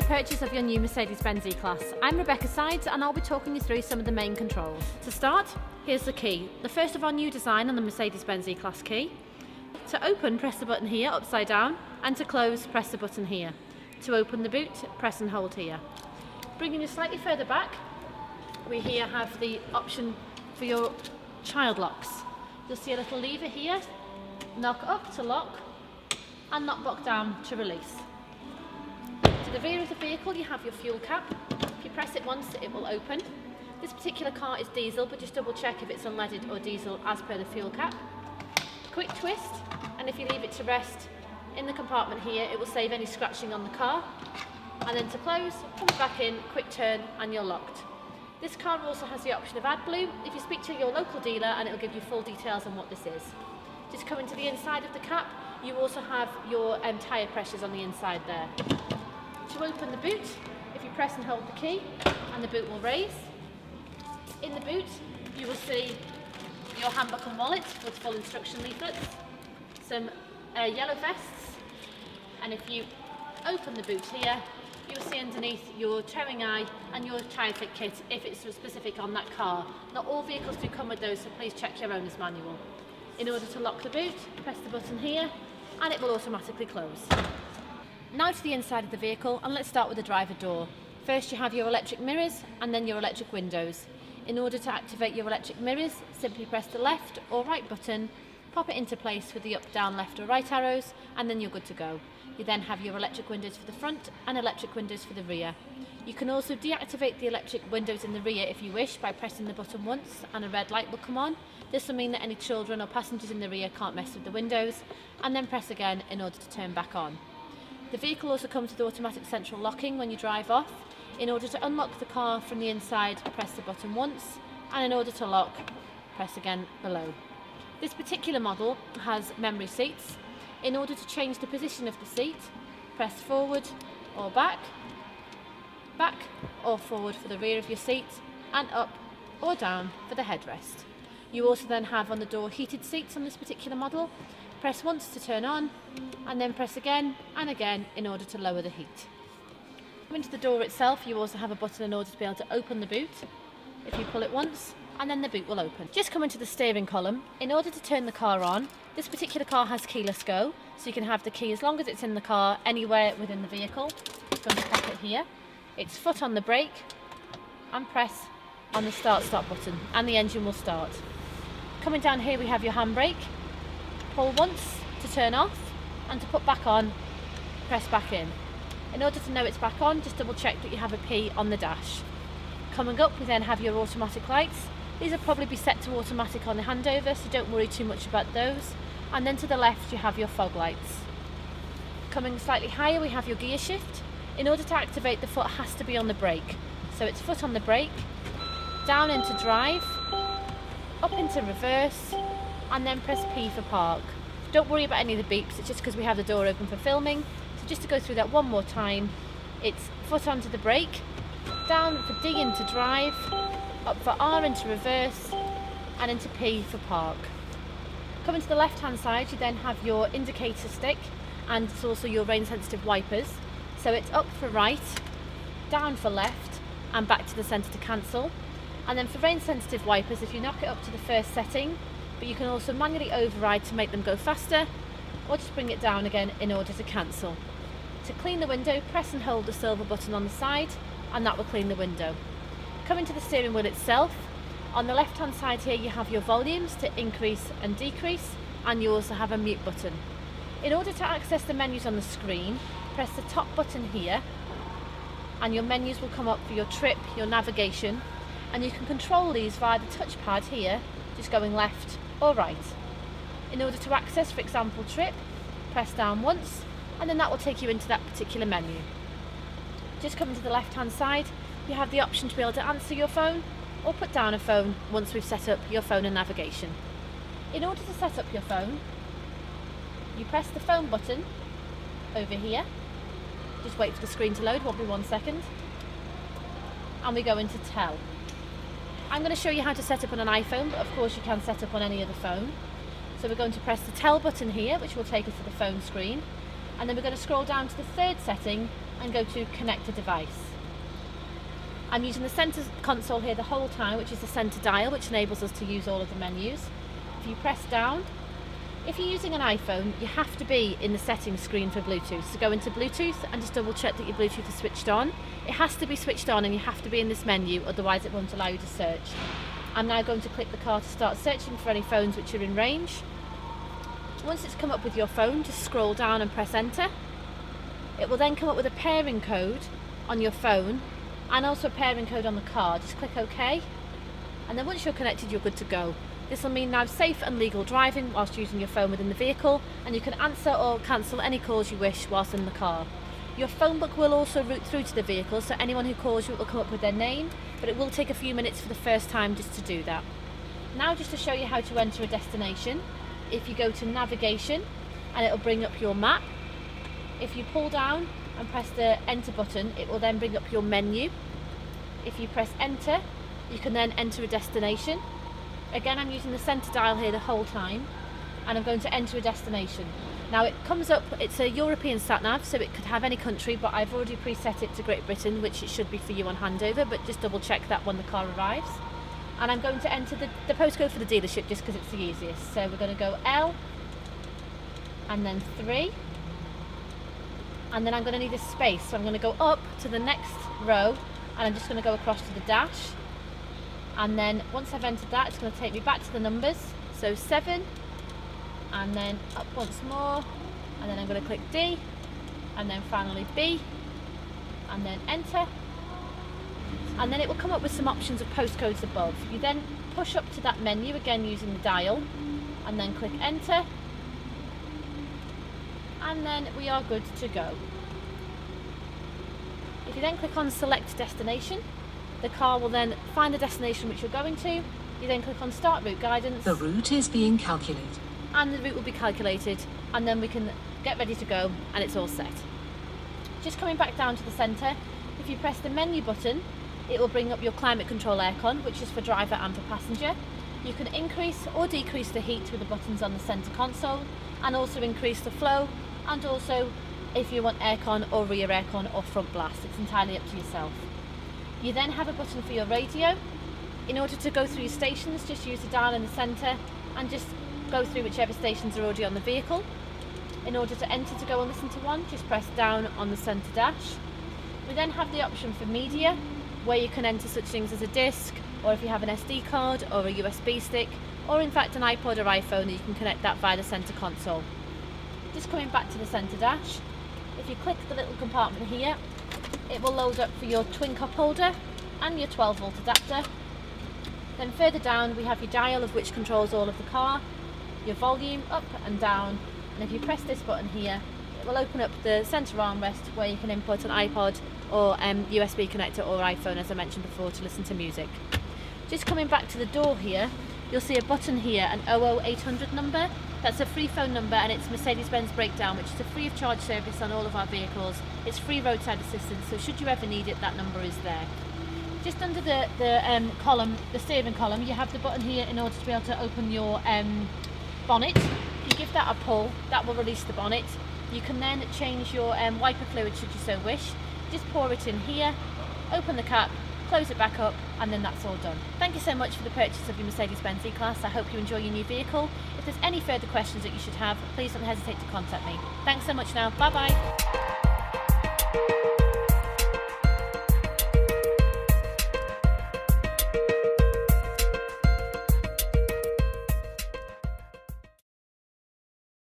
purchase of your new Mercedes-Benz E-Class. I'm Rebecca Sides and I'll be talking you through some of the main controls. To start, here's the key, the first of our new design on the Mercedes-Benz E-Class key. To open, press the button here upside down, and to close, press the button here. To open the boot, press and hold here. Bringing you slightly further back, we here have the option for your child locks. You'll see a little lever here, knock up to lock, and knock back down to release. To the rear of the vehicle you have your fuel cap. If you press it once it will open. This particular car is diesel, but just double check if it's unleaded or diesel as per the fuel cap. Quick twist, and if you leave it to rest in the compartment here it will save any scratching on the car. And then to close, comes back in, quick turn, and you're locked. This car also has the option of AdBlue. If you speak to your local dealer and it will give you full details on what this is. Just coming to the inside of the cap, you also have your tyre pressures on the inside there. To open the boot, if you press and hold the key, and the boot will raise. In the boot, you will see your handbook and wallet with full instruction leaflets, some yellow vests, and if you open the boot here, you will see underneath your towing eye and your tyre fit kit if it's specific on that car. Not all vehicles do come with those, so please check your owner's manual. In order to lock the boot, press the button here and it will automatically close. Now to the inside of the vehicle, and let's start with the driver door. First you have your electric mirrors and then your electric windows. In order to activate your electric mirrors, simply press the left or right button, pop it into place with the up, down, left or right arrows, and then you're good to go. You then have your electric windows for the front and electric windows for the rear. You can also deactivate the electric windows in the rear if you wish by pressing the button once and a red light will come on. This will mean that any children or passengers in the rear can't mess with the windows, and then press again in order to turn back on. The vehicle also comes with automatic central locking when you drive off. In order to unlock the car from the inside, press the button once, and in order to lock, press again below. This particular model has memory seats. In order to change the position of the seat, press forward or back or forward for the rear of your seat, and up or down for the headrest. You also then have on the door heated seats on this particular model. Press once to turn on, and then press again and again in order to lower the heat. Coming to the door itself, you also have a button in order to be able to open the boot. If you pull it once, and then the boot will open. Just coming to the steering column, in order to turn the car on, this particular car has keyless go, so you can have the key as long as it's in the car anywhere within the vehicle. From the pocket here, it's foot on the brake and press on the start-stop button and the engine will start. Coming down here we have your handbrake. Pull once to turn off, and to put back on, press back in. In order to know it's back on, just double check that you have a P on the dash. Coming up we then have your automatic lights. These will probably be set to automatic on the handover, so don't worry too much about those. And then to the left you have your fog lights. Coming slightly higher we have your gear shift. In order to activate, the foot has to be on the brake. So it's foot on the brake, down into drive, up into reverse, and then press P for park. Don't worry about any of the beeps, it's just because we have the door open for filming. So just to go through that one more time, it's foot onto the brake, down for D into drive, up for R into reverse, and into P for park. Coming to the left hand side you then have your indicator stick, and it's also your rain sensitive wipers. So it's up for right, down for left, and back to the centre to cancel. And then for rain sensitive wipers, if you knock it up to the first setting, but you can also manually override to make them go faster, or just bring it down again in order to cancel. To clean the window, press and hold the silver button on the side, and that will clean the window. Coming to the steering wheel itself, on the left hand side here you have your volumes to increase and decrease, and you also have a mute button. In order to access the menus on the screen, press the top button here, and your menus will come up for your trip, your navigation, and you can control these via the touchpad here, just going left or right. In order to access, for example, trip, press down once, and then that will take you into that particular menu. Just coming to the left hand side, you have the option to be able to answer your phone or put down a phone once we've set up your phone and navigation. In order to set up your phone, you press the phone button over here. Just wait for the screen to load, won't be 1 second. And we go into tell. I'm going to show you how to set up on an iPhone, but of course you can set up on any other phone. So we're going to press the tell button here, which will take us to the phone screen. And then we're going to scroll down to the third setting, and go to connect a device. I'm using the centre console here the whole time, which is the centre dial, which enables us to use all of the menus. If you press down, if you're using an iPhone, you have to be in the settings screen for Bluetooth. So go into Bluetooth and just double check that your Bluetooth is switched on. It has to be switched on and you have to be in this menu, otherwise it won't allow you to search. I'm now going to click the car to start searching for any phones which are in range. Once it's come up with your phone, just scroll down and press enter. It will then come up with a pairing code on your phone and also a pairing code on the car. Just click OK, and then once you're connected, you're good to go. This will mean now safe and legal driving whilst using your phone within the vehicle, and you can answer or cancel any calls you wish whilst in the car. Your phone book will also route through to the vehicle, so anyone who calls you, it will come up with their name, but it will take a few minutes for the first time just to do that. Now, just to show you how to enter a destination, if you go to navigation and it will bring up your map. If you pull down and press the enter button, it will then bring up your menu. If you press enter, you can then enter a destination. Again, I'm using the centre dial here the whole time, and I'm going to enter a destination. Now it comes up, it's a European sat-nav, so it could have any country, but I've already preset it to Great Britain, which it should be for you on handover, but just double check that when the car arrives. And I'm going to enter the postcode for the dealership just because it's the easiest. So we're going to go L, and then 3, and then I'm going to need a space, so I'm going to go up to the next row, and I'm just going to go across to the dash. And then once I've entered that, it's going to take me back to the numbers. So 7, and then up once more, and then I'm going to click D, and then finally B, and then enter. And then it will come up with some options of postcodes above. You then push up to that menu, again using the dial, and then click enter. And then we are good to go. If you then click on select destination, the car will then find the destination which you're going to. You then click on start route guidance. The route is being calculated. And the route will be calculated, and then we can get ready to go, and it's all set. Just coming back down to the centre, if you press the menu button, it will bring up your climate control aircon, which is for driver and for passenger. You can increase or decrease the heat with the buttons on the centre console, and also increase the flow, and also if you want aircon or rear aircon or front blast. It's entirely up to yourself. You then have a button for your radio. In order to go through your stations, just use the dial in the centre and just go through whichever stations are already on the vehicle. In order to enter to go and listen to one, just press down on the centre dash. We then have the option for media, where you can enter such things as a disc, or if you have an SD card or a USB stick, or in fact an iPod or iPhone, you can connect that via the centre console. Just coming back to the centre dash, if you click the little compartment here, it will load up for your twin cup holder and your 12-volt adapter. Then further down we have your dial, of which controls all of the car, your volume up and down, and if you press this button here, it will open up the centre armrest where you can input an iPod or USB connector or iPhone, as I mentioned before, to listen to music. Just coming back to the door here, you'll see a button here, an 00800 number. That's a free phone number, and it's Mercedes-Benz Breakdown, which is a free of charge service on all of our vehicles. It's free roadside assistance, so should you ever need it, that number is there. Just under the column, the steering column, you have the button here in order to be able to open your bonnet. If you give that a pull, that will release the bonnet. You can then change your wiper fluid should you so wish. Just pour it in here, open the cap, close it back up, and then that's all done. Thank you so much for the purchase of your Mercedes-Benz E-Class. I hope you enjoy your new vehicle. If there's any further questions that you should have, please don't hesitate to contact me. Thanks so much now. Bye bye.